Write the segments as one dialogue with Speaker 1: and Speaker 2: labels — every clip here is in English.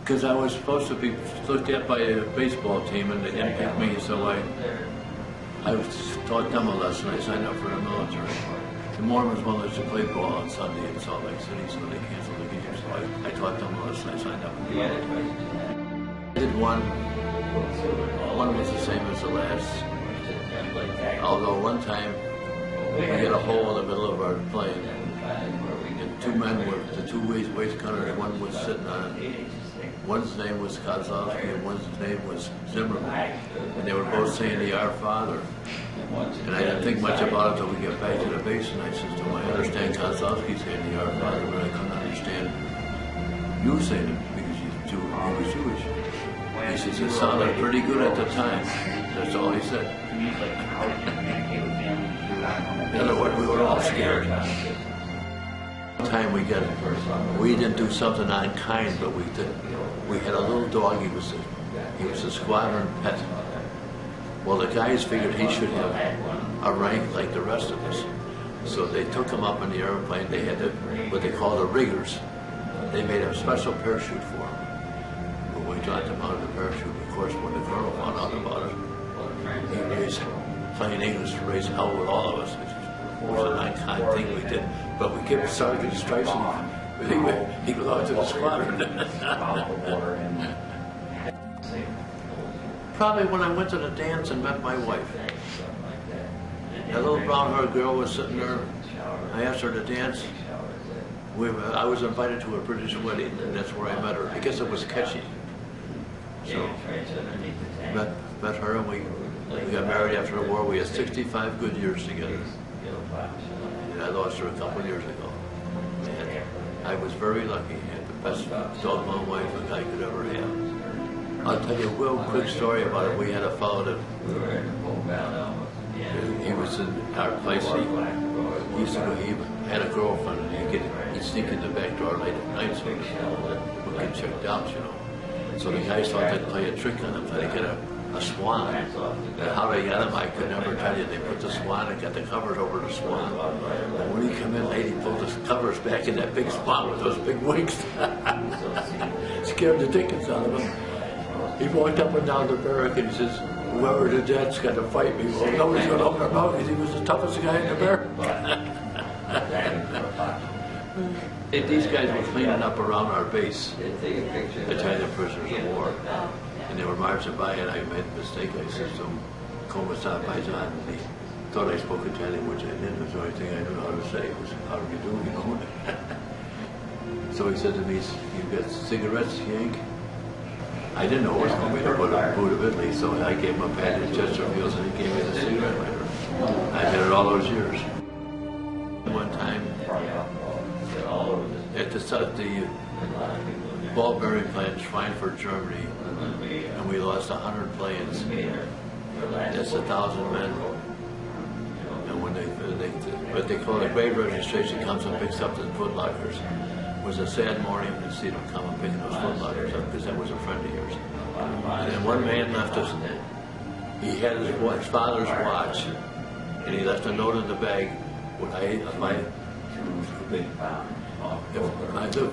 Speaker 1: Because I was supposed to be looked at by a baseball team, and they didn't pick me, so I taught them a lesson. I signed up for the military. The Mormons wanted us to play ball on Sunday in Salt Lake City, so they canceled the game. So I taught them a lesson. I signed up for the military. I did one. One was the same as the last. Although one time we had a hole in the middle of our plane, and two men were, the two waist cutters, one was sitting on it. One's name was Kozlowski and one's name was Zimmerman. And they were both saying the Our Father. And I didn't think much about it until we get back to the base, and I said to him, I understand Kozlowski saying the Our Father, but I couldn't understand you saying it because he was Jewish. He says, it sounded pretty good at the time. That's all he said. In other words, we were all scared. One time we didn't do something unkind, but we did. We had a little dog. He was a squadron pet. Well, the guys figured he should have a rank like the rest of us, so they took him up in the airplane. They had what they call the riggers. They made a special parachute for him. But we got them out of the parachute. Of course, when the colonel found out about it, he raised plain English to raise hell with all of us. It was an unkind thing we did, but we kept Sergeant Stripes. He belonged to the squadron. Probably when I went to the dance and met my wife. That little brown-haired girl was sitting there. I asked her to dance. I was invited to a British wedding, and that's where I met her. I guess it was catchy. So, met her, and we got married after the war. We had 65 good years together. And I lost her a couple of years ago. And I was very lucky. I had the best doggone wife a guy could ever have. I'll tell you a real quick story about it. We had a fellow that he was in our place. He had a girlfriend, and he'd sneak in the back door late at night so we get checked out, you know. So the guys thought they'd play a trick on him, so they get a swan. And how they got him, I could never tell you. They put the swan and got the covers over the swan. And when he come in late, he pulled the covers back in that big swan with those big wings. Scared the dickens out of him. He walked up and down the barrack and he says, whoever the dad's got to fight me. Well, nobody's going to open their mouth because he was the toughest guy in the barrack. These guys were cleaning up around our base, Italian prisoners of war. And they were marching by, and I made a mistake. I said to him, "Come sta paesano?" And he thought I spoke Italian, which I didn't. It was the only thing I knew how to say. It was, how do you do, you know? So he said to me, "You got cigarettes, Yank?" I didn't know it was going to be the boot of Italy, so I gave him a pad in Chesterfield, and he gave me the cigarette lighter. I had it all those years. One time, at the ball bearing plant in Schweinfurt, Germany, and we lost 100 planes. That's 1,000 men. And when what they call a grave registration comes and picks up the footlockers. It was a sad morning to see them come and pick those footlockers up because that was a friend of yours. And then one man left us. He had his father's watch, and he left a note in the bag. If I do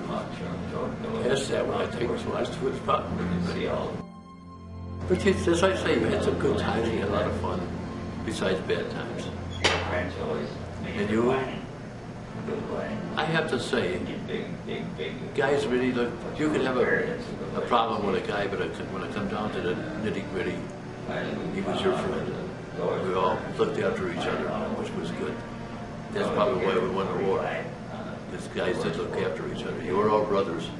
Speaker 1: past that, when I take his watch to his pocket. But as I say, we had some good times, we had a lot of fun, besides bad times. And you, I have to say, guys really look, you can have a problem with a guy, but when it comes down to the nitty-gritty, he was your friend. We all looked after each other, which was good. That's probably why we won the war. These guys did look after each other. You were all brothers.